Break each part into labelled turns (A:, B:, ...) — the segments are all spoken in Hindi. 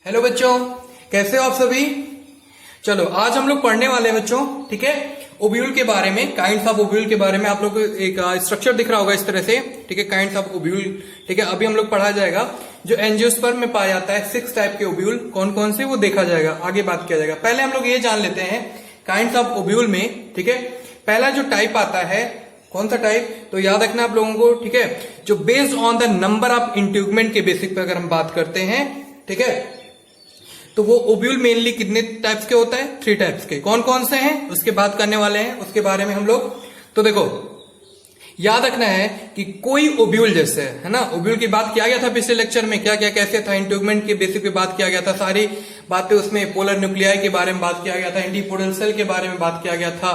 A: हेलो बच्चों, कैसे हो आप सभी। चलो आज हम लोग पढ़ने वाले हैं बच्चों, ठीक है, ओब्यूल के बारे में, काइंड्स ऑफ ओब्यूल के बारे में। आप लोग को एक स्ट्रक्चर दिख रहा होगा इस तरह से, ठीक है, काइंड्स ऑफ ओब्यूल। ठीक है, अभी हम लोग पढ़ा जाएगा जो एंजियोस्पर्म में पाया जाता है 6 टाइप के ओब्यूल, कौन कौन से वो देखा जाएगा, आगे बात किया जाएगा। पहले हम लोग ये जान लेते हैं काइंड्स ऑफ ओब्यूल में, ठीक है, पहला जो टाइप आता है कौन सा टाइप, तो याद रखना आप लोगों को, ठीक है, जो based on the number of integument के बेसिक पे अगर हम बात करते हैं, ठीक है, तो वो ओब्यूल मेनली कितने टाइप्स के होता है, 3 टाइप्स के। कौन कौन से हैं उसके बात करने वाले हैं, उसके बारे में हम लोग। तो देखो याद रखना है कि कोई ओब्यूल जैसे है ना, ओब्यूल की बात किया गया था पिछले लेक्चर में, क्या क्या कैसे था, इंट्यूगमेंट के बेसिक पे बात किया गया था, सारी बातें उसमें पोलर न्यूक्लियाई के बारे में बात किया गया था, एंटीपोडल सेल के बारे में बात किया गया था,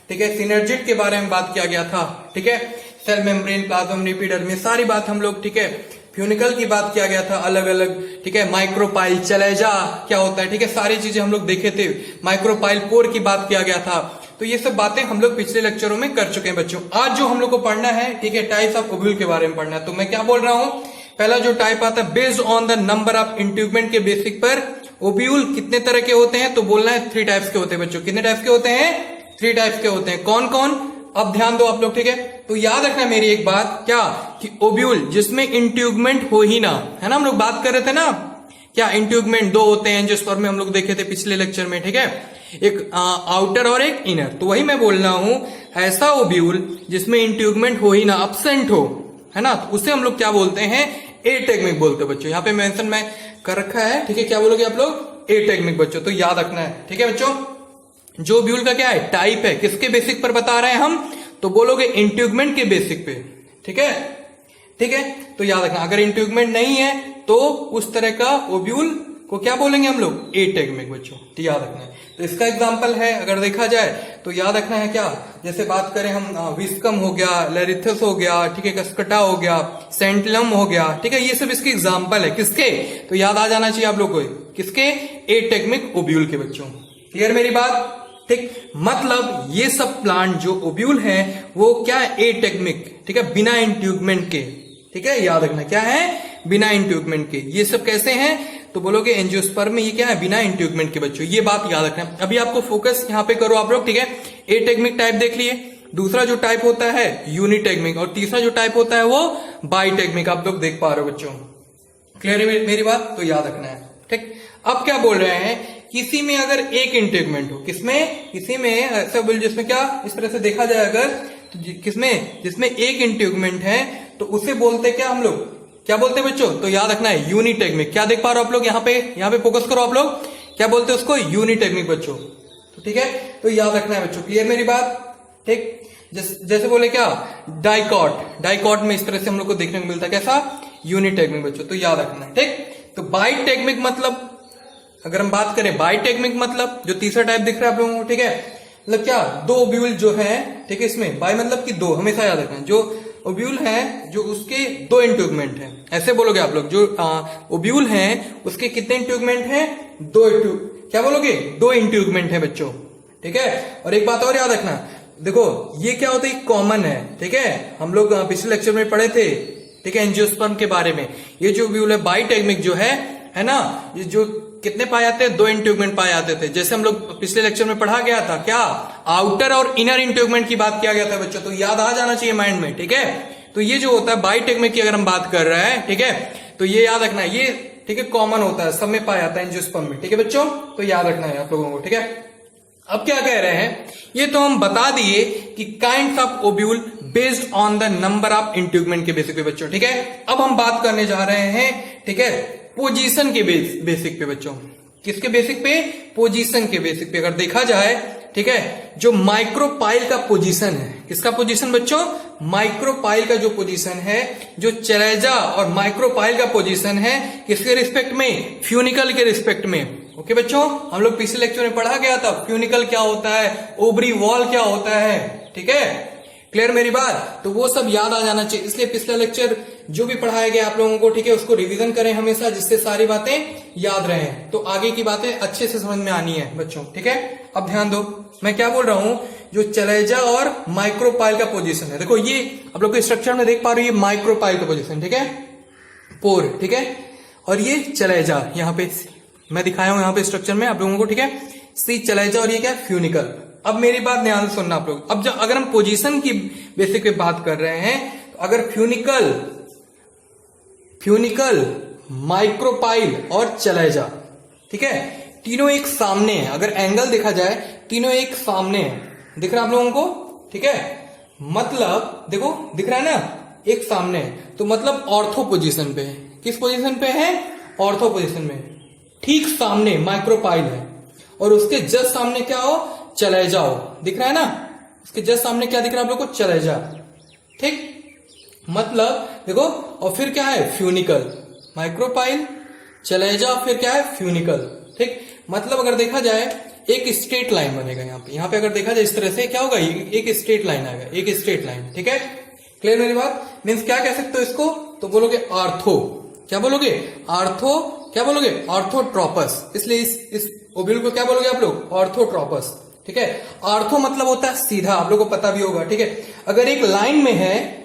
A: ठीक है, सिनर्जिड के बारे में बात किया गया था, ठीक है, सेल मेम्ब्रेन, प्लाज्म, लिपिड में सारी बात हम लोग, ठीक है, फ्यूनिकल की बात किया गया था अलग अलग, ठीक है, माइक्रोपाइल, चलेजा क्या होता है, ठीक है, सारी चीजें हम लोग देखे थे, माइक्रोपाइल पोर की बात किया गया था। तो ये सब बातें हम लोग पिछले लेक्चरों में कर चुके हैं बच्चों। आज जो हम लोग को पढ़ना है, ठीक है, टाइप्स ऑफ ओब्यूल के बारे में पढ़ना है। तो मैं क्या बोल रहा हूं, पहला जो टाइप आता है based on the number of integument के बेसिक पर ओब्यूल कितने तरह के होते हैं, तो बोलना है 3 टाइप्स के होते हैं बच्चों। कितने टाइप्स के होते हैं, 3 टाइप्स के होते हैं। कौन कौन, अब ध्यान दो आप लोग, ठीक है। तो याद रखना मेरी एक बात, क्या कि ओब्यूल जिसमें इंट्यूगमेंट हो ही ना, है ना, हम लोग बात कर रहे थे ना, क्या इंट्यूगमेंट 2 होते हैं एंजियोस्पर्म में, हम लोग देखे थे पिछले लेक्चर में, ठीक है, एक आउटर और एक इनर। तो वही मैं बोल रहा हूं, ऐसा ओब्यूल जिसमें इंट्यूगमेंट हो ही ना, अब्सेंट हो, है ना, तो उसे हम लोग क्या बोलते हैं, एटेग्मिक बोलते हैं बच्चों। यहाँ पे मेंशन मैं कर रखा है, ठीक है, क्या बोलोगे आप लोग, एटेग्मिक बच्चों। तो याद रखना है, ठीक है बच्चों। जो ओब्यूल का क्या है, टाइप है, किसके बेसिक पर बता रहे हैं हम, तो बोलोगे इंट्यूगमेंट के बेसिक पे, ठीक है, ठीक है। तो याद रखना, अगर इंट्यूगमेंट नहीं है तो उस तरह का ओब्यूल को क्या बोलेंगे हम लोग, एटेग्मिक बच्चों। तो याद रखना है। तो इसका एग्जांपल है अगर देखा जाए तो याद रखना है क्या, जैसे बात करें हम विस्कम हो गया, लेरिथस हो गया, ठीक है, कस्कटा हो गया, सेंटिलम हो गया, ठीक है, ये सब इसके एग्जाम्पल है किसके, तो याद आ जाना चाहिए आप लोग को, किसके, एटेग्मिक ओब्यूल के बच्चों। क्लियर मेरी बात, ठीक। मतलब ये सब प्लांट जो ओब्यूल है वो क्या है, एटेग्मिक, ठीक है, बिना इंट्यूगमेंट के, ठीक है, याद रखना क्या है, बिना इंट्यूगमेंट के। ये सब कैसे हैं, तो बोलोगे एंजियोस्पर्म में ये क्या है, बिना इंट्यूगमेंट के बच्चों, ये बात याद रखना। अभी आपको फोकस यहाँ पे करो आप लोग, ठीक है, एटेग्मिक टाइप देख लिए, दूसरा जो टाइप होता है यूनिटेग्मिक, और तीसरा जो टाइप होता है वो बाइटेग्मिक, आप लोग देख पा रहे हो बच्चों। क्लियर है मेरी बात, तो याद रखना है, ठीक। अब क्या बोल रहे हैं, किसी में अगर एक इंट्यूगमेंट हो, किसमें, किसी में ऐसा बोल जिसमें क्या, इस तरह से देखा जाए अगर, तो किसमें, जिसमें एक इंट्यूगमेंट है तो उसे बोलते क्या हम लोग, क्या बोलते हैं बच्चों, तो याद रखना है यूनिटेग्मिक। क्या देख पा रहे हो आप लोग, यहाँ पे फोकस करो आप लोग, क्या बोलते हैं उसको, यूनिटेग्मिक बच्चों। तो ठीक है, तो याद रखना है बच्चों। क्लियर मेरी बात, ठीक। जैसे बोले क्या, डाइकॉट में इस तरह से हम लोग को देखने को मिलता है, कैसा, यूनिटेग्मिक बच्चों। तो याद रखना है, ठीक। तो बाइटेग्मिक मतलब, अगर हम बात करें बाइटेग्मिक मतलब जो तीसरा टाइप दिख रहा है आप लोगों को, ठीक है, मतलब क्या, 2 ओब्यूल जो है, ठीक है, इसमें बाई मतलब कि 2, हमेशा याद रखना है, जो ओब्यूल है जो उसके 2 इंट्यूगमेंट है, ऐसे बोलोगे आप लोग, जो ओब्यूल है उसके कितने इंट्यूगमेंट है, 2 क्या बोलोगे, 2 इंट्यूगमेंट है बच्चों, ठीक है। और एक बात और याद रखना, देखो ये क्या होता है, कॉमन है, ठीक है, हम लोग पिछले लेक्चर में पढ़े थे, ठीक है, एंजियोस्पर्म के बारे में। ये जो ओब्यूल है बाइटेग्मिक जो है ना, ये जो कितने पाए जाते हैं, 2 इंट्यूगमेंट पाए जाते थे, जैसे हम लोग पिछले लेक्चर में पढ़ा गया था, क्या, आउटर और इनर इंट्यूगमेंट की बात किया गया था बच्चों। तो याद आ जाना चाहिए माइंड में, ठीक है। तो ये जो होता है बाइटेग्मिक की अगर हम बात कर रहे हैं, ठीक है, तो ये याद रखना है, ये ठीक है, कॉमन होता है, सब में पाया जाता है एंजियोस्पर्म में, ठीक है बच्चों। तो याद रखना है आप लोगों को, ठीक है। अब क्या कह रहे हैं, ये तो हम बता दिए कि kinds of ovule based on the number of integument के बेसिक पे बच्चों, ठीक है। अब हम बात करने जा रहे हैं, ठीक है, पोजीशन के बेसिक पे बच्चों। किसके बेसिक पे, पोजीशन के बेसिक पे। अगर देखा जाए, ठीक है, जो माइक्रोपाइल का पोजीशन है, किसका पोजीशन बच्चों, माइक्रोपाइल का जो पोजीशन है, जो चलेजा और माइक्रोपाइल का पोजीशन है, किसके रिस्पेक्ट में, फ्यूनिकल के रिस्पेक्ट में। ओके बच्चों, हम लोग पिछले लेक्चर में पढ़ा गया था फ्यूनिकल क्या होता है, ओवरी वॉल क्या होता है, ठीक है। क्लियर मेरी बात, तो वो सब याद आ जाना चाहिए, इसलिए पिछला लेक्चर जो भी पढ़ाया गया आप लोगों को, ठीक है, उसको रिवीजन करें हमेशा, जिससे सारी बातें याद रहें, तो आगे की बातें अच्छे से समझ में आनी है बच्चों, ठीक है। अब ध्यान दो, मैं क्या बोल रहा हूं, जो चलेजा और माइक्रोपाइल का पोजीशन है, देखो ये आप लोग स्ट्रक्चर में देख पा रहे हो, ये माइक्रोपाइल का पोजीशन, ठीक है, पोर, ठीक है, और ये चलेजा यहाँ पे मैं दिखाया हूं यहाँ पे स्ट्रक्चर में आप लोगों को, ठीक है। सी चलेजा और ये क्या है, फ्यूनिकल। अब मेरी बात ध्यान से सुनना आप लोग। अब जब अगर हम पोजीशन की बेसिक पे बात कर रहे हैं, तो अगर फ्यूनिकल, माइक्रोपाइल और चलेजा, ठीक है, तीनों एक सामने है। अगर एंगल देखा जाए तीनों एक सामने है, दिख रहा है आप लोगों को, ठीक है। मतलब देखो दिख रहा है ना, एक सामने है, तो मतलब ऑर्थो पोजीशन पे है। किस पोजीशन पे है, ऑर्थो पोजीशन में, ठीक सामने माइक्रोपाइल है और उसके जस्ट सामने क्या हो, चलेजा हो। दिख रहा है ना, उसके जस्ट सामने क्या दिख रहा है आप लोग को, चलेजा, ठीक। मतलब देखो, और फिर क्या है, फ्यूनिकल, माइक्रोपाइल, चलेजा, फिर क्या है, फ्यूनिकल, ठीक। मतलब अगर देखा जाए एक स्ट्रेट लाइन बनेगा यहाँ पे अगर देखा जाए इस तरह से क्या होगा, एक स्ट्रेट लाइन आएगा, एक स्ट्रेट लाइन, ठीक है। क्लियर मेरी बात। मीन्स क्या कह सकते हो इसको, तो बोलोगे आर्थो, क्या बोलोगे, आर्थो, क्या बोलोगे, ऑर्थोट्रोपस। इसलिए इस ओब्यूल को क्या बोलोगे आप लोग, ऑर्थोट्रोपस, ठीक है। आर्थो मतलब होता है सीधा, आप लोग को पता भी होगा, ठीक है। अगर एक लाइन में है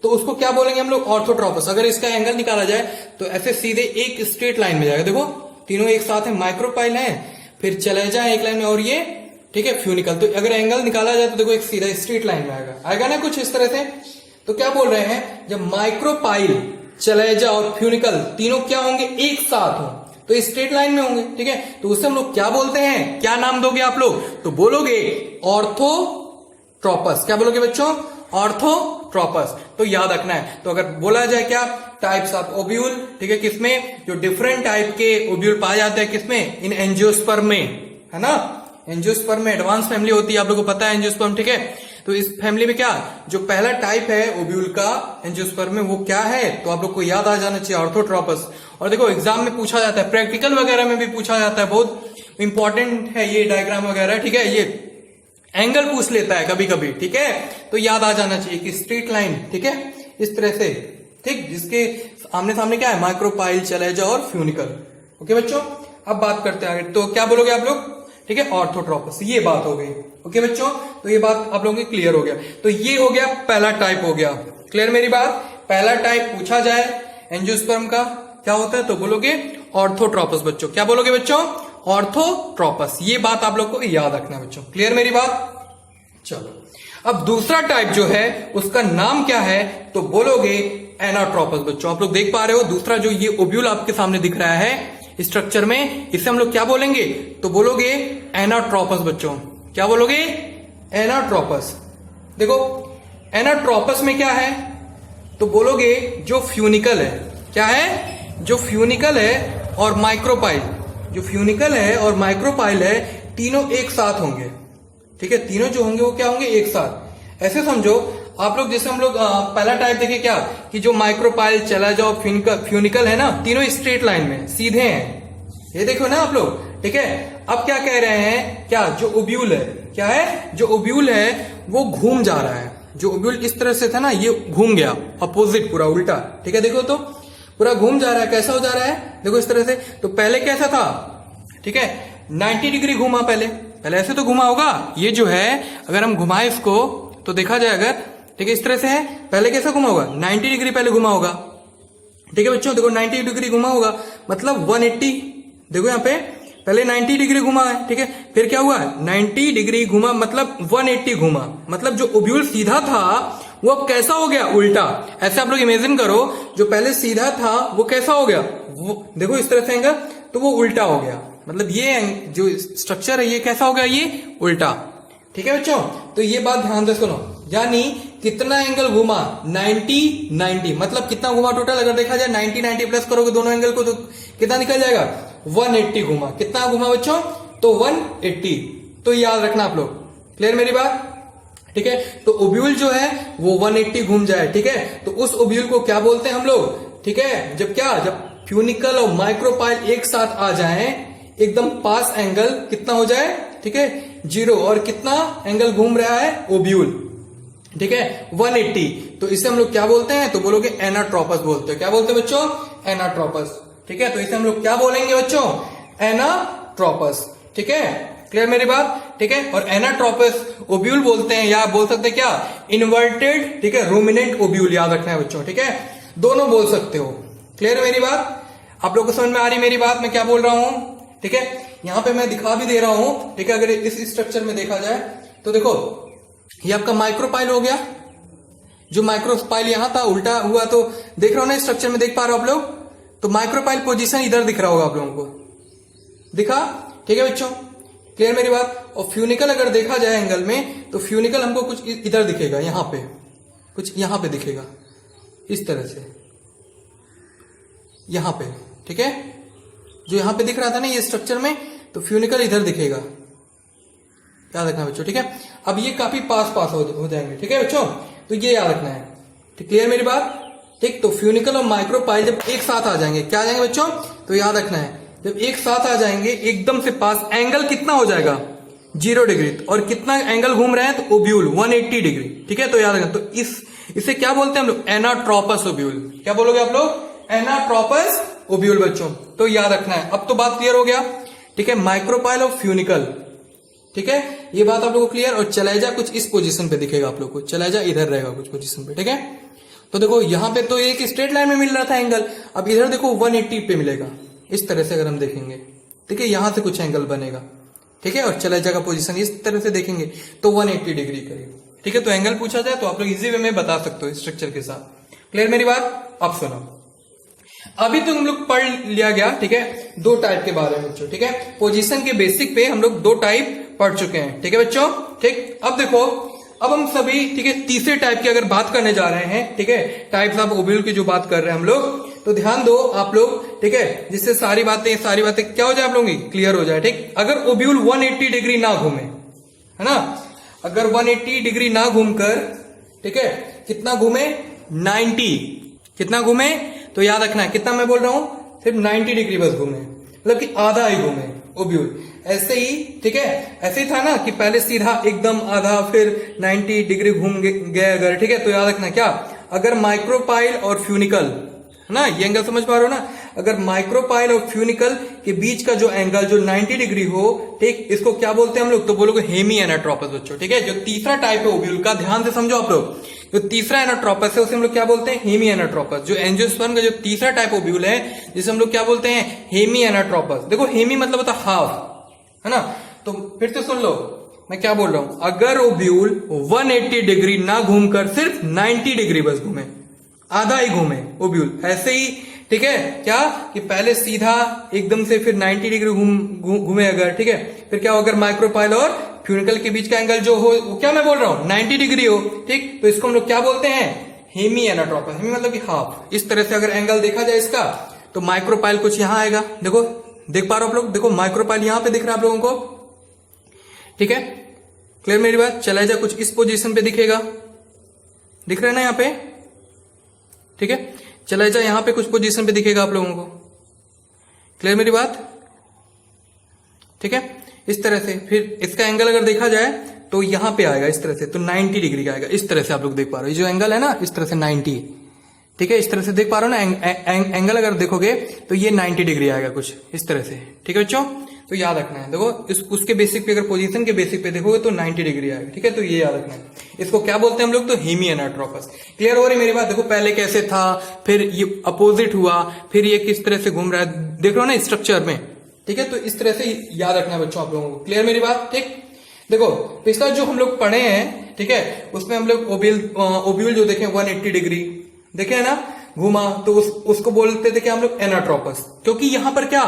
A: तो उसको क्या बोलेंगे हम लोग, ऑर्थोट्रोपस। अगर इसका एंगल निकाला जाए तो ऐसे सीधे एक स्ट्रेट लाइन में जाएगा। देखो तीनों एक साथ है, माइक्रोपाइल है, फिर चले जाए एक लाइन में, और ये, ठीक है, फ्यूनिकल। तो अगर एंगल निकाला जाए तो देखो एक सीधा स्ट्रेट लाइन में आएगा ना कुछ इस तरह से। तो क्या बोल रहे हैं, जब माइक्रोपाइल, चलेजा और फ्यूनिकल तीनों क्या होंगे, एक साथ हो तो स्ट्रेट लाइन में होंगे, ठीक है। तो उसे हम लोग क्या बोलते हैं, क्या नाम दोगे आप लोग, तो बोलोगे ऑर्थोट्रोपस। क्या बोलोगे बच्चों, ऑर्थोट्रोपस। तो याद रखना है। तो अगर बोला जाए क्या, टाइप्स ऑफ ओब्यूल, ठीक है, किसमें, जो डिफरेंट टाइप के ओब्यूल पाए जाते हैं, किसमें, इन एंजियोस्पर्म में, है ना। एंजियोस्पर्म में एडवांस फैमिली होती है, आप लोगों को पता है एंजियोस्पर्म, ठीक है। तो इस फैमिली में क्या, जो पहला टाइप है ओब्यूल का एंजियोस्पर्म में, वो क्या है, तो आप लोग को याद आ जाना चाहिए, ऑर्थोट्रोपस। और देखो एग्जाम में पूछा जाता है, प्रैक्टिकल वगैरह में भी पूछा जाता है, बहुत इंपॉर्टेंट है ये डायग्राम वगैरह, ठीक है। ये एंगल पूछ लेता है कभी कभी, ठीक है। तो याद आ जाना चाहिए कि स्ट्रेट लाइन, ठीक है, इस तरह से, ठीक, जिसके आमने सामने क्या है, माइक्रोपाइल, चलेजा और फ्यूनिकल। ओके बच्चों, अब बात करते हैं आगे। तो क्या बोलोगे आप लोग, ठीक है, ऑर्थोट्रोपस, ये बात हो गई। ओके बच्चों, तो ये बात आप लोगों की क्लियर हो गया। तो ये हो गया पहला टाइप हो गया। क्लियर मेरी बात। पहला टाइप पूछा जाए एंजियोस्पर्म का क्या होता है, तो बोलोगे ऑर्थोट्रोपस बच्चों। क्या बोलोगे बच्चों, ऑर्थोट्रोपस। ये बात आप लोग को याद रखना बच्चों। क्लियर मेरी बात। चलो अब दूसरा टाइप जो है उसका नाम क्या है, तो बोलोगे एनाट्रोपस बच्चों। आप लोग देख पा रहे हो, दूसरा जो ये ओब्यूल आपके सामने दिख रहा है स्ट्रक्चर में, इसे हम लोग क्या बोलेंगे, तो बोलोगे एनाट्रोपस बच्चों। क्या बोलोगे, एनाट्रोपस। देखो एनाट्रोपस में क्या है, तो बोलोगे जो फ्यूनिकल है, क्या है, जो फ्यूनिकल है और माइक्रोपाइल, जो फ्यूनिकल है और माइक्रोपाइल है, तीनों एक साथ होंगे, ठीक है। तीनों जो होंगे वो क्या होंगे, एक साथ। ऐसे समझो आप लोग, जैसे हम लोग पहला टाइप देखे क्या, कि जो माइक्रोपाइल, चलेजा और फ्यूनिकल है ना, तीनों स्ट्रेट लाइन में सीधे हैं, ये देखो ना आप लोग, ठीक है। अब क्या कह रहे हैं, क्या, जो ओब्यूल है, क्या है, जो ओब्यूल है वो घूम जा रहा है। जो ओब्यूल इस तरह से था ना, ये घूम गया अपोजिट, पूरा उल्टा, ठीक है। देखो तो पूरा घूम जा रहा है। कैसा हो जा रहा है, देखो इस तरह से। तो पहले कैसा था, ठीक है, 90 डिग्री घुमा, पहले ऐसे तो घुमा होगा। ये जो है अगर हम घुमाए इसको तो देखा जाए अगर, ठीक है, इस तरह से है। पहले कैसा घुमा होगा, 90 डिग्री पहले घुमा होगा, ठीक है बच्चों। देखो 90 डिग्री घुमा होगा, मतलब 180। देखो यहाँ पे पहले 90 डिग्री घुमा है, ठीक है। फिर क्या हुआ, 90 डिग्री घुमा मतलब 180 घुमा, मतलब जो ओब्यूल सीधा था वो अब कैसा हो गया, उल्टा। ऐसे आप लोग इमेजिन करो, जो पहले सीधा था वो कैसा हो गया, वो देखो इस तरह से एंगल, तो वो उल्टा हो गया। मतलब ये जो स्ट्रक्चर है ये कैसा हो गया, ये उल्टा, ठीक है बच्चों। तो ये बात ध्यान से सुनो, यानी कितना एंगल घुमा, 90 मतलब कितना घुमा टोटल, अगर देखा जाए 90 प्लस करोगे दोनों एंगल को तो कितना निकल जाएगा, 180 घुमा। कितना घुमा बच्चों, तो 180। तो याद रखना आप लोग। क्लियर मेरी बात, ठीक है। तो ओब्यूल जो है वो 180 घूम जाए, ठीक है। तो उस ओब्यूल को क्या बोलते हैं हम लोग, ठीक है। जब क्या, जब फ्यूनिकल और माइक्रोपाइल एक साथ आ जाए, एकदम पास एंगल कितना हो जाए, ठीक है, 0, और कितना एंगल घूम रहा है, ओब्यूल, ठीक है, 180। तो इसे हम लोग क्या बोलते हैं, तो बोलोगे एनाट्रोपस बोलते हैं। क्या बोलते हैं बच्चों, एनाट्रोपस, ठीक है। तो इसे हम लोग क्या बोलेंगे बच्चों, एनाट्रोपस, ठीक है। क्लियर मेरी बात, ठीक है। और एनाट्रोपस ओब्यूल बोलते हैं, या बोल सकते हैं क्या, इन्वर्टेड, ठीक है, रूमिनेंट ओब्यूल। याद रखना है बच्चों, ठीक है, दोनों बोल सकते हो। क्लियर मेरी बात, आप लोग को समझ में आ रही मेरी बात, मैं क्या बोल रहा हूं, ठीक है, यहां पे मैं दिखा भी दे रहा हूं, ठीक है। अगर इस स्ट्रक्चर में देखा जाए तो देखो ये आपका माइक्रोपाइल हो गया, जो माइक्रोपाइल यहां था उल्टा हुआ, तो देख रहे हो ना स्ट्रक्चर में, देख पा रहे हो आप लोग, तो माइक्रोपाइल पोजीशन इधर दिख रहा होगा आप लोगों को, दिखा, ठीक है बच्चों, क्लियर मेरी बात। और फ्यूनिकल अगर देखा जाए एंगल में, तो फ्यूनिकल हमको कुछ इधर दिखेगा, यहां पे कुछ यहां पे दिखेगा इस तरह से, यहां पे, ठीक है, जो यहां पे दिख रहा था ना ये स्ट्रक्चर में, तो फ्यूनिकल इधर दिखेगा, याद रखना बच्चों, ठीक है। अब ये काफी पास पास हो जाएंगे, ठीक है बच्चों, तो ये याद रखना है, ठीक, क्लियर मेरी बात, ठीक। तो फ्यूनिकल और माइक्रोपाइल जब एक साथ आ जाएंगे, क्या आ जाएंगे बच्चों, तो याद रखना है, जब एक साथ आ जाएंगे एकदम से पास, एंगल कितना हो जाएगा 0 डिग्री, और कितना एंगल घूम रहे हैं, तो ओब्यूल 180 डिग्री, ठीक है। तो याद रखना, तो इसे क्या बोलते हैं हम लोग, एनाट्रोपस ओब्यूल, क्या बोलोगे आप लोग, एनाट्रोपस ओब्यूल बच्चों, तो याद रखना है। अब तो बात क्लियर हो गया, ठीक है, माइक्रोपाइल और फ्यूनिकल, ठीक है, ये बात आप लोगों को क्लियर। और चलाइजा कुछ इस पोजीशन पे दिखेगा आप लोग को, चलाइजा इधर रहेगा कुछ पोजीशन पे, ठीक है। तो देखो यहां पे तो एक स्ट्रेट लाइन में मिल रहा था एंगल, अब इधर देखो 180 पे मिलेगा, इस तरह से अगर हम देखेंगे, ठीक है, यहां से कुछ एंगल बनेगा, ठीक है, और चलाइजा का पोजीशन इस तरह से देखेंगे तो 180 डिग्री करीब, ठीक है। तो एंगल पूछा जाए तो आप लोग इजी वे में बता सकते हो स्ट्रक्चर के साथ, क्लियर मेरी बात। अब सुनो, अभी तो हम लोग पढ़ लिया गया, ठीक है, 2 टाइप के बारे में बच्चों, ठीक है, पोजीशन के बेसिक पे हम लोग 2 टाइप पढ़ चुके हैं, ठीक है बच्चों, ठीक। अब देखो, अब हम सभी, ठीक है, तीसरे टाइप की अगर बात करने जा रहे हैं, ठीक है, टाइप्स ऑफ ओब्यूल की जो बात कर रहे हैं हम लोग, तो ध्यान दो आप लोग, ठीक है, जिससे सारी बातें क्या हो जाए आप लोगों की क्लियर हो जाए, ठीक। अगर ओब्यूल 180 डिग्री ना घूमे, है ना, अगर 180 डिग्री ना घूमकर, ठीक है, कितना घूमे 90, कितना घूमे, तो याद रखना है कितना मैं बोल रहा हूं, सिर्फ 90 डिग्री बस घूमे, मतलब कि आधा ही घूमे ओब्यूल, ऐसे ही, ठीक है, ऐसे ही था ना कि पहले सीधा एकदम आधा, फिर 90 डिग्री घूम गए अगर, ठीक है। तो याद रखना क्या, अगर माइक्रोपाइल और फ्यूनिकल, है ना, ये एंगल समझ पा रहे हो ना, अगर माइक्रोपाइल और फ्यूनिकल के बीच का जो एंगल जो 90 डिग्री हो, ठीक, इसको क्या बोलते हैं हम लोग, तो बोलोगे हेमी एनाट्रोपस बच्चों, ठीक है। जो तीसरा टाइप है ओब्यूल का, ध्यान से समझो आप लोग, जो तीसरा एनाट्रोपस है उसे हम लोग क्या बोलते हैं, हेमी एनाट्रोपस। जो एंजियोस्पर्म का जो तीसरा टाइप ओब्यूल है, जिसे हम लोग क्या बोलते हैं, हेमी एनाट्रोपस। देखो हेमी मतलब होता हाफ, है ना, तो फिर से सुन लो मैं क्या बोल रहा हूं, अगर ओब्यूल 180 डिग्री ना घूमकर सिर्फ 90 डिग्री बस घूमे, आधा ही घूमे ओब्यूल, ऐसे ही, ठीक है, क्या कि पहले सीधा एकदम से फिर 90 डिग्री घूमे अगर, ठीक है, फिर क्या हो, अगर माइक्रोपाइल और फ्यूनिकल के बीच का एंगल जो हो, क्या मैं बोल रहा हूं 90 डिग्री हो, ठीक, तो इसको हम लोग क्या बोलते हैं, हेमी एनाट्रोपस। हेमी मतलब कि हाफ। इस तरह से अगर एंगल देखा जाए इसका, तो माइक्रोपाइल कुछ यहां आएगा, देखो देख पा रहे हो आप लोग, देखो माइक्रोपाइल यहां पे दिख रहा है आप लोगों को, ठीक है, क्लियर मेरी बात। चला जाए कुछ इस पोजीशन पे दिखेगा, दिख रहा है ना यहाँ पे, ठीक है, चला जाए यहां पे कुछ पोजीशन पे दिखेगा आप लोगों को, क्लियर मेरी बात, ठीक है, इस तरह से। फिर इसका एंगल अगर देखा जाए तो यहां पे आएगा इस तरह से, तो 90 डिग्री का आएगा, इस तरह से आप लोग देख पा रहे हो, ये जो एंगल है ना इस तरह से 90, ठीक है, इस तरह से देख पा रहे हो ना, एंगल अगर देखोगे तो ये 90 डिग्री आएगा कुछ इस तरह से, ठीक है बच्चों। तो याद रखना है, देखो उसके बेसिक पे, अगर पोजीशन के बेसिक पे देखोगे तो 90 डिग्री आएगा, ठीक है, तो ये याद रखना है। इसको क्या बोलते हैं हम लोग, तो हेमी एनाट्रोपस। क्लियर हो रही मेरी बात। देखो पहले कैसे था, फिर ये अपोजिट हुआ, फिर ये किस तरह से घूम रहा है, देख रहे हो ना स्ट्रक्चर में, ठीक है, तो इस तरह से याद रखना है बच्चों आप लोगों को। क्लियर मेरी बात, ठीक। देखो पिछला जो हम लोग पढ़े हैं, ठीक है, उसमें हम लोग ओब्यूल जो देखे 180 डिग्री देखे है ना, घुमा, तो उसको बोलते थे क्या हम लोग, एनाट्रोपस। क्योंकि यहां पर क्या,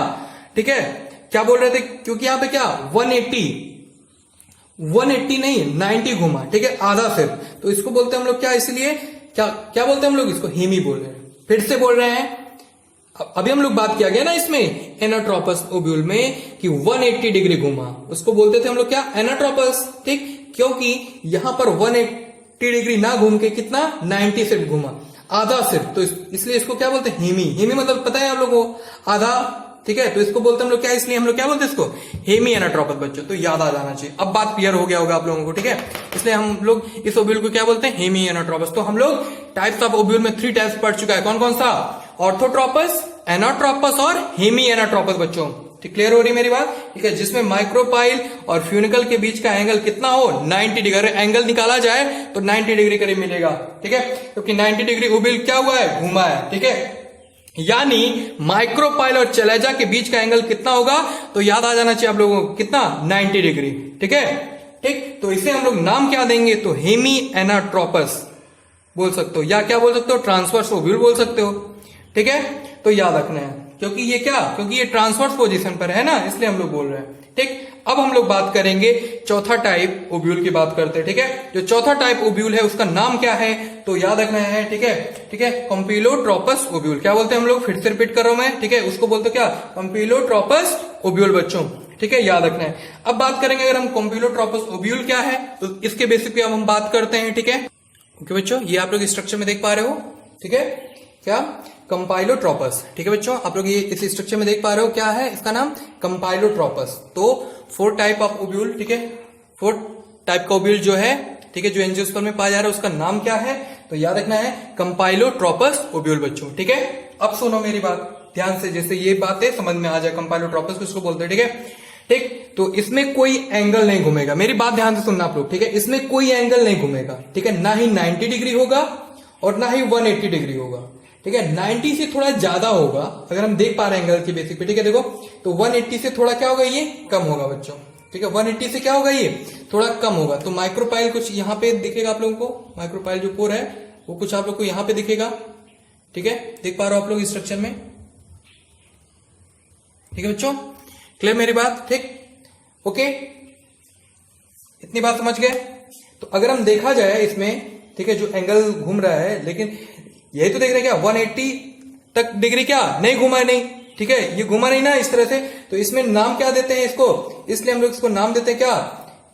A: ठीक है, क्या बोल रहे थे, क्योंकि यहां पे क्या 180 नहीं 90 घुमा, ठीक है, आधा सिर्फ, तो इसको बोलते हैं हम लोग क्या, इसलिए क्या बोलते हैं हम लोग, इसको हेमी बोल रहे हैं। फिर से बोल रहे हैं, अभी हम लोग बात किया गया ना इसमें एनाट्रोपस ओब्यूल में कि 180 डिग्री घुमा, उसको बोलते थे हम लोग क्या, एनाट्रोपस, ठीक, क्योंकि यहां पर 180 डिग्री ना घूम के कितना 90 सिर्फ घुमा, आधा सिर्फ, तो इसलिए इसको क्या बोलते हैं, हेमी। हेमी मतलब पता है आप लोगों को, आधा, ठीक है, तो इसको बोलते हैं हम लोग क्या, इसलिए हम लोग क्या बोलते हैं इसको, हेमी एनाट्रोपस बच्चों, तो याद आ जाना चाहिए। अब बात क्लियर हो गया होगा आप लोगों को, ठीक है, इसलिए हम लोग इस ओब्यूल को क्या बोलते हैं, हेमी एनाट्रोपस। तो हम लोग टाइप्स ऑफ ओब्यूल में 3 टाइप्स पढ़ चुका है, कौन कौन सा, ऑर्थोट्रोपस, एनाट्रोपस और हेमी एनाट्रोपस बच्चों, ठीक, क्लियर हो रही मेरी बात, ठीक है, जिसमें माइक्रोपाइल और फ्यूनिकल के बीच का एंगल कितना हो, 90 डिग्री। अगर एंगल निकाला जाए तो 90 डिग्री करीब मिलेगा, ठीक है, क्योंकि 90 डिग्री ओब्यूल क्या हुआ है, घुमा है, ठीक है, यानी माइक्रोपाइल और चलेजा के बीच का एंगल कितना होगा, तो याद आ जाना चाहिए आप लोगों को, कितना, 90 डिग्री। ठीक है, ठीक, तो इसे हम लोग नाम क्या देंगे, तो हेमी एनाट्रोपस बोल सकते हो, या क्या बोल सकते हो, ट्रांसवर्स ओव्यूल बोल सकते हो। ठीक है, तो याद रखना है, क्योंकि ये क्या, क्योंकि ये ट्रांसवर्स पोजीशन पर है ना, इसलिए हम लोग बोल रहे हैं। ठीक, अब हम लोग बात करेंगे चौथा टाइप ओव्यूल की बात करते हैं। ठीक है, जो चौथा टाइप ओव्यूल है उसका नाम क्या है, तो याद रखना है। ठीक है, ठीक है, कॉम्पिलोट्रोपस ओव्यूल, क्या बोलते हैं हम लोग, फिर से रिपीट कर रहा हूं मैं। ठीक है, उसको बोलते क्या, कॉम्पिलोट्रोपस ओव्यूल बच्चों। ठीक है, याद रखना है। अब बात करेंगे अगर हम कॉम्पिलोट्रोपस ओव्यूल क्या है, तो इसके बेसिक पे अब हम बात करते हैं। ठीक है, ओके बच्चों, ये आप लोग स्ट्रक्चर में देख पा रहे हो। ठीक है, क्या, कंपाइलोट्रोपस। ठीक है बच्चों, आप लोग ये इस स्ट्रक्चर में देख पा रहे हो, क्या है इसका नाम, कंपाइलोट्रोपस। तो 4 टाइप ऑफ ओव्यूल, ठीक है, 4 टाइप का ओव्यूल जो है, ठीक है, जो एंजियोस्पर्म में पाया जा रहा है उसका नाम क्या है, तो याद रखना है कंपाइलोट्रोपस ओव्यूल बच्चों। ठीक है, अब सुनो मेरी बात ध्यान से, जैसे ये बातें समझ में आ जाए, कंपाइलोट्रोपस किसको बोलते हैं। ठीक है, ठीक, तो इसमें कोई एंगल नहीं घूमेगा, मेरी बात ध्यान से सुनना आप लोग। ठीक है, इसमें कोई एंगल नहीं घूमेगा। ठीक है, ना ही 90 डिग्री होगा और ना ही 180 डिग्री होगा। ठीक है, 90 से थोड़ा ज्यादा होगा, अगर हम देख पा रहे हैं एंगल के बेसिक पे। ठीक है, देखो तो 180 से थोड़ा क्या होगा, ये कम होगा बच्चों। ठीक है, 180 से क्या होगा, ये थोड़ा कम होगा। तो माइक्रोपाइल कुछ यहाँ पे दिखेगा आप लोगों को, माइक्रोपाइल जो पोर है वो कुछ आप लोग को यहाँ पे दिखेगा। ठीक है, देख पा रहे हो आप लोग स्ट्रक्चर में। ठीक है बच्चों, क्लियर मेरी बात, ठीक, ओके, इतनी बात समझ गए। तो अगर हम देखा जाए इसमें, ठीक है, जो एंगल घूम रहा है, लेकिन यही तो देख रहे हैं क्या, 180 तक डिग्री क्या नहीं घुमा, नहीं। ठीक है, ये घुमा नहीं ना इस तरह से, तो इसमें नाम क्या देते हैं इसको, इसलिए हम लोग इसको नाम देते हैं क्या,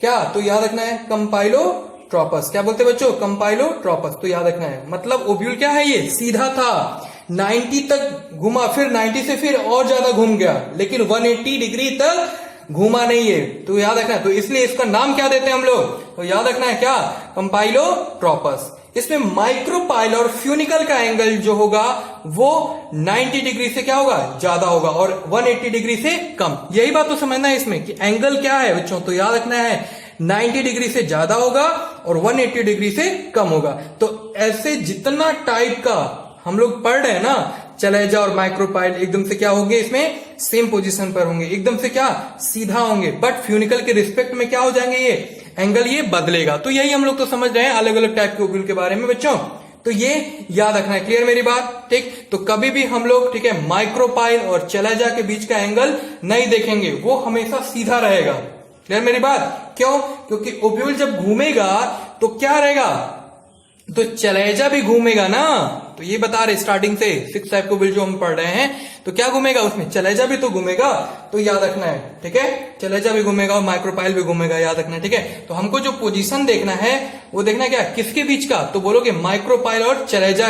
A: क्या, तो याद रखना है कंपाइलोट्रोपस। क्या बोलते हैं बच्चों, कंपाइलोट्रोपस। तो याद रखना है, मतलब ओव्यूल क्या है, ये सीधा था, 90 तक घुमा, फिर 90 से फिर और ज्यादा घूम गया, लेकिन 180 डिग्री तक घुमा नहीं है। तो याद रखना है, तो इसलिए इसका नाम क्या देते हैं हम लोग, तो याद रखना है क्या, कंपाइलोट्रोपस। इसमें माइक्रोपाइल और फ्यूनिकल का एंगल जो होगा वो 90 डिग्री से क्या होगा, ज्यादा होगा, और 180 डिग्री से कम। यही बात तो समझना है इसमें कि एंगल क्या है बच्चों, तो याद रखना है 90 डिग्री से ज्यादा होगा और 180 डिग्री से कम होगा। तो ऐसे जितना टाइप का हम लोग पढ़ रहे हैं ना, चलेजा और माइक्रोपाइल एकदम से क्या होंगे, इसमें सेम पोजीशन पर होंगे, एकदम से क्या सीधा होंगे, बट फ्यूनिकल के रिस्पेक्ट में क्या हो जाएंगे, ये एंगल ये बदलेगा। तो यही हम लोग तो समझ रहे हैं अलग अलग टाइप के ओव्यूल के बारे में बच्चों। तो ये याद रखना है, क्लियर मेरी बात, ठीक। तो कभी भी हम लोग, ठीक है, माइक्रोपाइल और चलेजा के बीच का एंगल नहीं देखेंगे, वो हमेशा सीधा रहेगा। क्लियर मेरी बात, क्यों, क्योंकि ओव्यूल जब घूमेगा तो क्या रहेगा, तो चलेजा भी घूमेगा ना। तो ये बता रहे स्टार्टिंग से 6 टाइप के ओव्यूल जो हम पढ़ रहे हैं, तो क्या घूमेगा उसमें, चलेजा भी तो घूमेगा। तो याद रखना है, ठीक है, चलेजा भी घूमेगा और माइक्रोपाइल भी घूमेगा, याद रखना है, ठीक है। तो हमको जो पोजीशन देखना है वो देखना है क्या, किसके बीच का, तो बोलोगे माइक्रोपाइल और चलेजा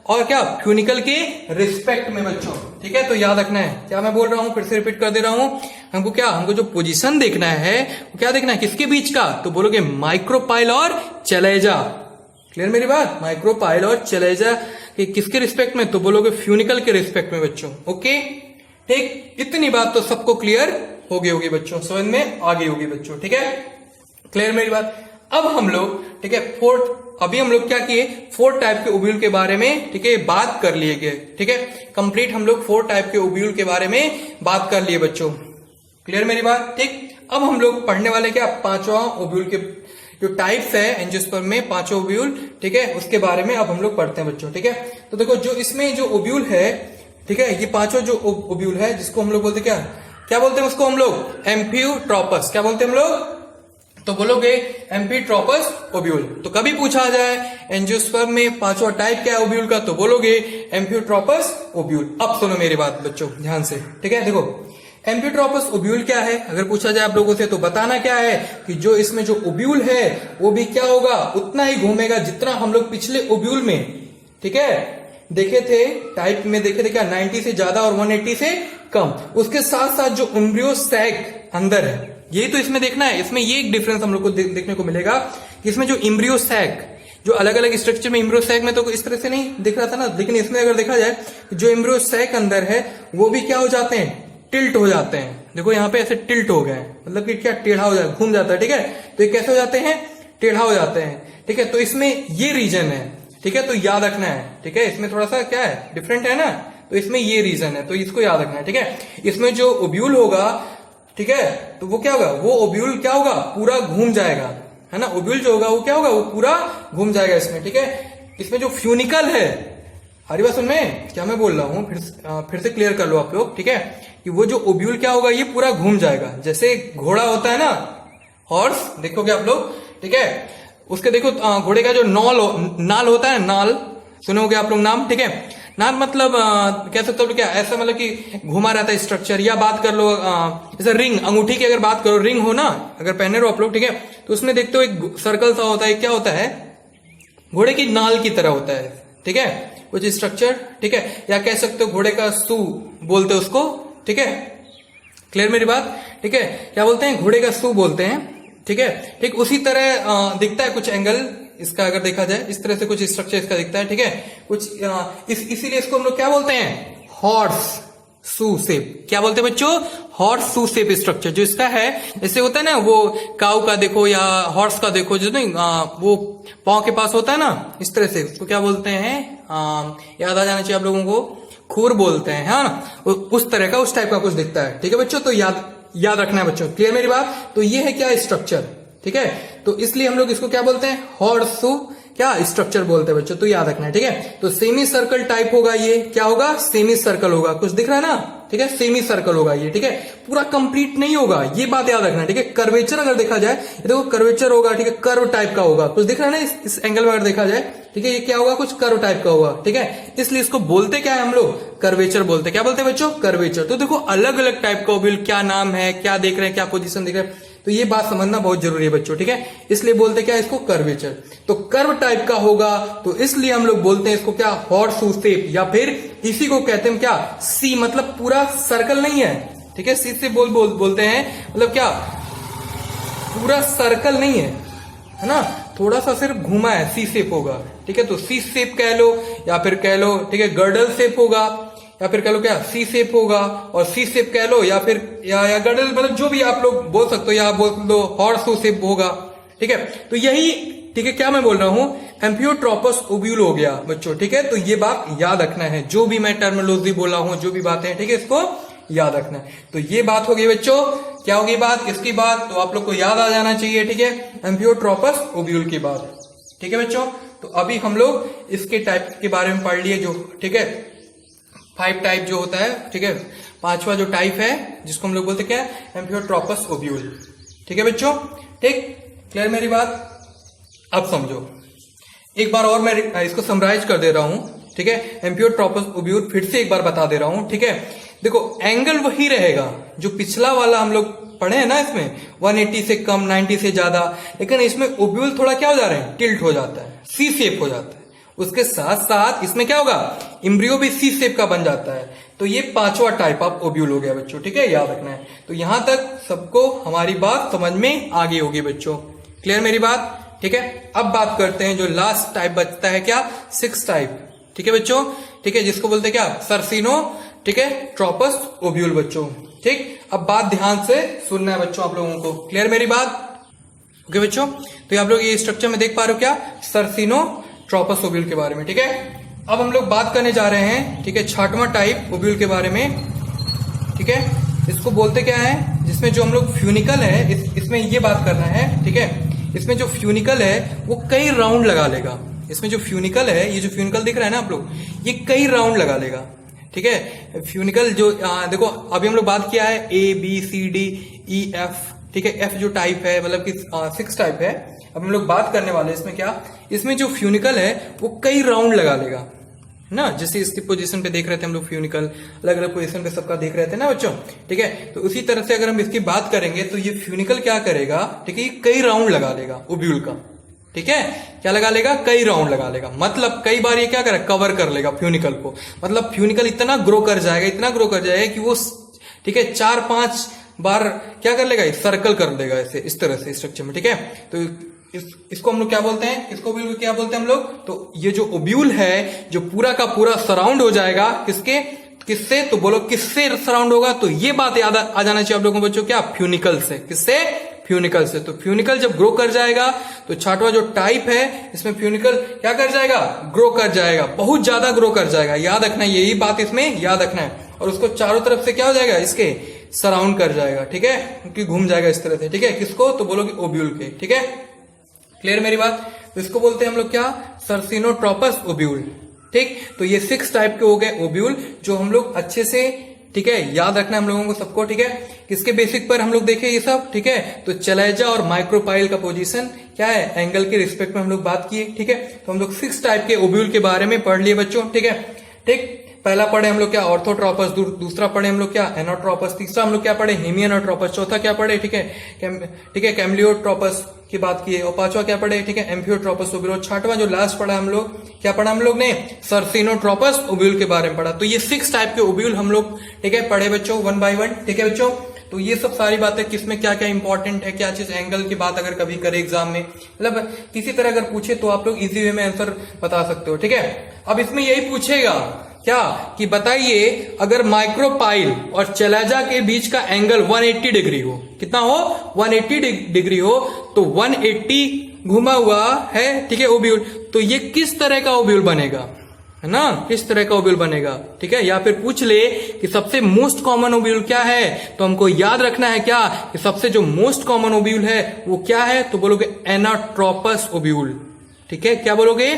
A: और क्या, फ्यूनिकल के रिस्पेक्ट में बच्चों। ठीक है, तो याद रखना है, क्या मैं बोल रहा हूं, फिर से रिपीट कर दे रहा हूं, हमको क्या, हमको जो पोजीशन देखना है वो क्या देखना है, किसके बीच का, तो बोलोगे माइक्रोपाइल और चलेजा। क्लियर मेरी बात, माइक्रोपाइल और चलेजा किसके रिस्पेक्ट में, तो बोलोगे फ्यूनिकल के रिस्पेक्ट में बच्चों। ओके, ठीक, इतनी बात तो सबको क्लियर हो गई होगी बच्चों, समझ में आ गई होगी बच्चों। ठीक है, क्लियर मेरी बात। अब हम लोग, ठीक है, अभी हम लोग क्या किए, 4 टाइप के ओव्यूल के बारे में, ठीक है, बात कर लिए गए। ठीक है, कंप्लीट हम लोग 4 टाइप के ओव्यूल के बारे में बात कर लिए बच्चों। क्लियर मेरी बात, ठीक। अब हम लोग पढ़ने वाले क्या, 5वां ओव्यूल के जो टाइप्स है एंजियोस्पर्म में, 5 ओव्यूल, ठीक है, उसके बारे में अब हम लोग पढ़ते हैं बच्चों। ठीक है, तो देखो जो इसमें जो ओव्यूल है, ठीक है, ये 5वां जो ओव्यूल है जिसको हम लोग बोलते क्या, क्या बोलते हैं उसको हम लोग, एम्फियोट्रोपस। क्या बोलते हैं हम लोग, तो बोलोगे एम्फियोट्रोपस ओव्यूल। तो कभी पूछा जाए एंजियोस्पर्म में 5वां टाइप क्या है ओव्यूल का, तो बोलोगे एम्फियोट्रोपस ओव्यूल। अब सुनो मेरी बात बच्चों ध्यान से, ठीक है, देखो एम्फियोट्रोपस ओव्यूल क्या है, अगर पूछा जाए आप लोगों से तो बताना क्या है कि जो इसमें जो ओव्यूल है वो भी क्या होगा, उतना ही घूमेगा जितना हम लोग पिछले ओव्यूल में, ठीक है, देखे थे, टाइप में देखे थे क्या, 90 से ज्यादा और 180 से कम। उसके साथ साथ जो एम्ब्रियो सैक अंदर है, यही तो इसमें देखना है। इसमें ये एक डिफरेंस हम लोग को देखने को मिलेगा कि इसमें जो एम्ब्रियो सैक, जो अलग अलग स्ट्रक्चर में एम्ब्रियो सैक में तो इस तरह से नहीं दिख रहा था ना, लेकिन इसमें अगर देखा जाए जो एम्ब्रियो सैक अंदर है वो भी क्या हो जाते हैं, टिल्ट हो जाते हैं। देखो यहाँ पे ऐसे टिल्ट हो गए, मतलब कि क्या, टेढ़ा हो जाए, घूम जाता है। ठीक है, तो ये कैसे हो जाते हैं, टेढ़ा हो जाते हैं। ठीक है, तो इसमें ये रीजन है, ठीक है, तो याद रखना है। ठीक है, इसमें थोड़ा सा क्या है, डिफरेंट है ना, तो इसमें ये रीजन है, तो इसको याद रखना है, ठीक है। इसमें जो ओब्यूल होगा, ठीक है, तो वो क्या होगा, वो ओब्यूल क्या होगा, पूरा घूम जाएगा, है ना। ओब्यूल जो होगा वो क्या होगा, वो पूरा घूम जाएगा इसमें, ठीक है। इसमें जो फ्यूनिकल है, हरी बात सुन में क्या मैं बोल रहा हूं, फिर से क्लियर कर लो आप लोग, ठीक है, कि वो जो ओब्यूल क्या होगा, ये पूरा घूम जाएगा। जैसे घोड़ा होता है ना, हॉर्स, देखोगे आप लोग, ठीक है, उसके देखो घोड़े का जो नाल होता है, नाल सुनोगे आप लोग नाम, ठीक है। नाल मतलब कह सकते हो क्या, ऐसा मतलब कि घुमा रहता है स्ट्रक्चर। या बात कर लो जैसे रिंग, अंगूठी की अगर बात करो, रिंग हो ना अगर पहने रहो आप लोग, ठीक है, तो उसमें देखते हो एक सर्कल सा होता है, क्या होता है, घोड़े की नाल की तरह होता है, ठीक है, कुछ स्ट्रक्चर, ठीक है। या कह सकते हो घोड़े का सू बोलते हैं उसको, ठीक है, क्लियर मेरी बात, ठीक है, क्या बोलते हैं, घोड़े का सू बोलते हैं, ठीक है। ठीक उसी तरह दिखता है कुछ एंगल इसका, अगर देखा जाए इस तरह से कुछ स्ट्रक्चर इसका दिखता है, ठीक है, कुछ इसीलिए इसको हम लोग क्या बोलते हैं, हॉर्स सू शेप। क्या बोलते हैं बच्चों, हॉर्स सू शेप स्ट्रक्चर जो इसका है। जैसे होता है ना वो काऊ का देखो या हॉर्स का देखो, जो नहीं वो पांव के पास होता है ना, इस तरह से उसको क्या बोलते हैं, याद आ जाना चाहिए आप लोगों को, खूर बोलते हैं, है ना, उस तरह का, उस टाइप का कुछ दिखता है, ठीक है बच्चों। तो याद रखना है बच्चों, क्लियर मेरी बात। तो ये है क्या, स्ट्रक्चर, ठीक है। तो इसलिए हम लोग इसको क्या बोलते हैं, हॉर्स क्या स्ट्रक्चर बोलते हैं बच्चों, तो याद रखना है, ठीक है। तो सेमी सर्कल टाइप होगा ये, क्या होगा, सेमी सर्कल होगा, कुछ दिख रहा है ना, ठीक है, सेमी सर्कल होगा ये, ठीक है, पूरा कंप्लीट नहीं होगा, ये बात याद रखना है, ठीक है। कर्वेचर अगर देखा जाए, ये देखो कर्वेचर होगा, ठीक है, कर्व टाइप का होगा, कुछ दिख रहा है ना इस एंगल में अगर देखा जाए, ठीक है, ये क्या होगा, कुछ कर्व टाइप का होगा, ठीक है। इसलिए इसको बोलते क्या है हम लोग, कर्वेचर बोलते हैं। क्या बोलते हैं बच्चों, कर्वेचर। तो देखो अलग अलग टाइप का ओब्यूल, क्या नाम है, क्या देख रहे हैं, क्या पोजीशन देख रहे हैं, तो ये बात समझना बहुत जरूरी है बच्चों, ठीक है। इसलिए बोलते क्या है इसको, कर्वेचर। तो कर्व टाइप का होगा, तो इसलिए हम लोग बोलते हैं इसको क्या, हॉर्स शू शेप, या फिर इसी को कहते हैं क्या, सी, मतलब पूरा सर्कल नहीं है, ठीक है, सी से बोलते हैं, मतलब क्या, पूरा सर्कल नहीं है ना, थोड़ा सा सिर्फ घुमा है, सी शेप होगा, ठीक है। तो सी शेप कह लो, या फिर कह लो, ठीक है, गर्डल शेप होगा, या फिर कह लो क्या, सी शेप होगा, और सी शेप कह लो, या फिर या गर्डल, मतलब जो भी आप लोग बोल सकते हो, या आप बोल दो हॉर्स शेप होगा, ठीक है। तो यही, ठीक है, क्या मैं बोल रहा हूं, एम्फियोट्रोपस ओब्यूल हो गया बच्चों, ठीक है। तो ये बात याद रखना है, जो भी मैं टर्मिनोलॉजी बोला हूं, जो भी बातें हैं, ठीक है, इसको याद रखना है। तो ये बात हो गई बच्चों, क्या होगी बात, किसकी बात, तो आप लोग को याद आ जाना चाहिए, ठीक है, एम्फियोट्रोपस ओब्यूल की बात, ठीक है बच्चों। तो अभी हम लोग इसके टाइप के बारे में पढ़ लिए, जो, ठीक है, 5 टाइप जो होता है, ठीक है, 5वां जो टाइप है जिसको हम लोग बोलते क्या, एम्फियोट्रोपस ओब्यूल, ठीक है बच्चों, ठीक, क्लियर मेरी बात। अब समझो, एक बार और मैं इसको समराइज कर दे रहा हूं, ठीक है, एम्फियोट्रोपस ओब्यूल फिर से एक बार बता दे रहा हूं, ठीक है। देखो एंगल वही रहेगा जो पिछला वाला हम लोग पढ़े हैं ना, इसमें 180 से कम, 90 से ज्यादा, लेकिन इसमें ओब्यूल थोड़ा क्या हो जा रहा है, टिल्ट हो जाता है, सी शेप हो जाता है। उसके साथ साथ इसमें क्या होगा, एम्ब्रियो भी सी शेप का बन जाता है। तो ये 5वां टाइप ऑफ ओब्यूल हो गया बच्चों, ठीक है, याद रखना है। तो यहां तक सबको हमारी बात समझ में आ गई होगी बच्चों, क्लियर मेरी बात, ठीक है। अब बात करते हैं जो लास्ट टाइप बचता है, क्या, 6 टाइप, ठीक है बच्चों, ठीक है, जिसको बोलते हैं क्या, सर्सिनो, ठीक है, ट्रोपस ओब्यूल बच्चों, ठीक। अब बात ध्यान से सुनना है बच्चों आप लोगों को, क्लियर मेरी बात, ओके बच्चों। तो आप लोग ये स्ट्रक्चर में देख पा रहे हो क्या, सर्सिनो ट्रोपस ओब्यूल के बारे में, ठीक है। अब हम लोग बात करने जा रहे हैं, ठीक है, 6वां टाइप ओब्यूल के बारे में, ठीक है। इसको बोलते क्या है, जिसमें जो हम लोग फ्यूनिकल है, इसमें ये बात करना है, ठीक है, इसमें जो फ्यूनिकल है वो कई राउंड लगा लेगा। इसमें जो फ्यूनिकल है, ये जो फ्यूनिकल दिख रहा है ना आप लोग, ये कई राउंड लगा लेगा, ठीक है। फ्यूनिकल जो देखो अभी हम लोग बात किया है ABCDEF, ठीक है, F जो टाइप है, मतलब कि 6 टाइप है। अब हम लोग बात करने वाले हैं इसमें क्या, इसमें जो फ्यूनिकल है वो कई राउंड लगा लेगा ना, जैसे इसकी पोजीशन पे देख रहे थे हम लोग, फ्यूनिकल अलग अलग पोजीशन पे सबका देख रहे थे ना बच्चों, ठीक है। तो उसी तरह से अगर हम इसकी बात करेंगे तो ये फ्यूनिकल क्या करेगा, ठीक है, ये कई राउंड लगा लेगा ओब्यूल का, ठीक है, क्या लगा लेगा, कई राउंड लगा लेगा, मतलब कई बार ये क्या करेगा, कवर कर लेगा फ्यूनिकल को। मतलब फ्यूनिकल इतना ग्रो कर जाएगा, इतना ग्रो कर जाएगा कि वो, ठीक है, 4-5 बार क्या कर लेगा, सर्कल कर देगा ऐसे, इस तरह से स्ट्रक्चर में, ठीक है। तो इसको हम लोग क्या बोलते हैं, इसको ओब्यूल क्या बोलते हैं हम लोग, तो ये जो ओब्यूल है जो पूरा का पूरा सराउंड हो जाएगा, किससे, तो बोलो किससे सराउंड होगा, तो ये बात याद आ जाना चाहिए आप लोगों को बच्चों, क्या, फ्यूनिकल से, किससे, फ्यूनिकल से। तो फ्यूनिकल जब ग्रो कर जाएगा तो छाटवा जो टाइप है इसमें फ्यूनिकल क्या कर जाएगा, ग्रो कर जाएगा, बहुत ज्यादा ग्रो कर जाएगा। याद रखना है, यही बात इसमें याद रखना है। और उसको चारों तरफ से क्या हो जाएगा, इसके सराउंड कर जाएगा, ठीक है, क्योंकि घूम जाएगा इस तरह से, ठीक है। किसको, तो बोलोगे ओब्यूल के, ठीक है, क्लियर मेरी बात। तो इसको बोलते हैं हम लोग क्या, सर्सिनोट्रोपस ओब्यूल, ठीक। तो ये 6 टाइप के हो गए ओब्यूल जो हम लोग अच्छे से, ठीक है, याद रखना है हम लोगों को सबको, ठीक है। किसके बेसिक पर हम लोग देखे ये सब, ठीक है। तो चलेजा और माइक्रोपाइल का पोजीशन क्या है, एंगल के रिस्पेक्ट में हम लोग बात किए, ठीक है। तो हम लोग 6 टाइप के ओब्यूल के बारे में पढ़ लिए बच्चों, ठीक है, ठीक। पहला पढ़े हम लोग क्या, ऑर्थोट्रोपस, दूसरा पढ़े हम लोग क्या, एनोट्रोपस, तीसरा हम लोग क्या पढ़े, हेमिएनोट्रोपस, चौथा क्या पढ़े, ठीक है, ठीक है, कैम्लियोट्रोपस की बात की है, और पांचवा क्या पढ़े, ठीक है, एम्फियोट्रोपस ओब्यूल, और छठवां जो लास्ट पढ़ा हम लोग, क्या पढ़ा हम लोग ने, सर्सिनोट्रोपस ओब्यूल के बारे में पढ़ा। तो ये 6 टाइप के ओब्यूल हम लोग, ठीक है, पढ़े बच्चों 1 by 1, ठीक है बच्चों। तो ये सब सारी बातें किसमें क्या क्या इंपॉर्टेंट है, क्या चीज, एंगल की बात अगर कभी करे एग्जाम में, मतलब किसी तरह अगर पूछे तो आप लोग इजी वे में आंसर बता सकते हो, ठीक है। अब इसमें यही पूछेगा क्या, कि बताइए अगर माइक्रोपाइल और चलेजा के बीच का एंगल 180 डिग्री हो, कितना हो, 180 डिग्री हो, तो 180 घुमा हुआ है, ठीक है, ओब्यूल, तो ये किस तरह का ओब्यूल बनेगा, है ना, किस तरह का ओब्यूल बनेगा, ठीक है। या फिर पूछ ले कि सबसे मोस्ट कॉमन ओब्यूल क्या है, तो हमको याद रखना है क्या, कि सबसे जो मोस्ट कॉमन ओब्यूल है वो क्या है, तो बोलोगे एनाट्रोपस ओब्यूल, ठीक है, क्या बोलोगे,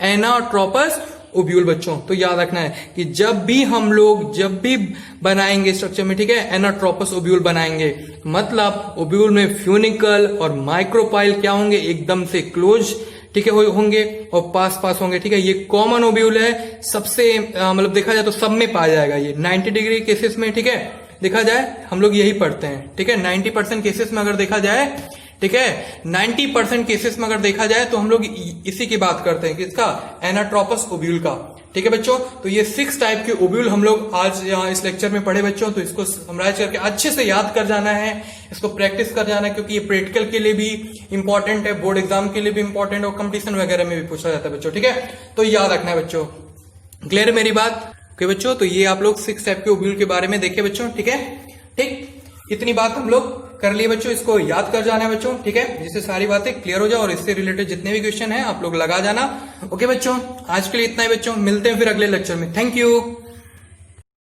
A: एनाट्रोपस ओब्यूल बच्चों। तो याद रखना है कि जब भी हम लोग बनाएंगे स्ट्रक्चर में, ठीक है, एनाट्रोपस ओब्यूल बनाएंगे, मतलब ओब्यूल में फ्यूनिकल और माइक्रोपाइल क्या होंगे, एकदम से क्लोज, ठीक है, होंगे और पास होंगे, ठीक है। ये कॉमन ओब्यूल है, सबसे मतलब देखा जाए तो सब में पाया जाएगा ये 90 डिग्री केसेस में, ठीक है, देखा जाए हम लोग यही पढ़ते हैं, ठीक है। 90% केसेस में अगर देखा जाए, ठीक है, 90% केसेस में अगर देखा जाए तो हम लोग इसी की बात करते हैं, किसका, एनाट्रोपस ओब्यूल का, ठीक है बच्चों। तो ये 6 टाइप के ओब्यूल हम लोग आज यहाँ इस लेक्चर में पढ़े बच्चों। तो इसको समराइज करके अच्छे से याद कर जाना है, इसको प्रैक्टिस कर जाना है, क्योंकि ये प्रैक्टिकल के लिए भी इंपॉर्टेंट है, बोर्ड एग्जाम के लिए भी इंपॉर्टेंट और कंपटीशन वगैरह में भी पूछा जाता है बच्चों, ठीक है। तो याद रखना है बच्चों, क्लियर है मेरी बात, ओके बच्चों। तो ये आप लोग 6 टाइप के ओब्यूल के बारे में देखे बच्चों, ठीक है, ठीक, इतनी बात हम लोग कर लिए बच्चों, इसको याद कर जाना है बच्चों, ठीक है, जिससे सारी बातें क्लियर हो जाए और इससे रिलेटेड जितने भी क्वेश्चन हैं आप लोग लगा जाना, ओके बच्चों। आज के लिए इतना ही बच्चों, मिलते हैं फिर अगले लेक्चर में, थैंक यू।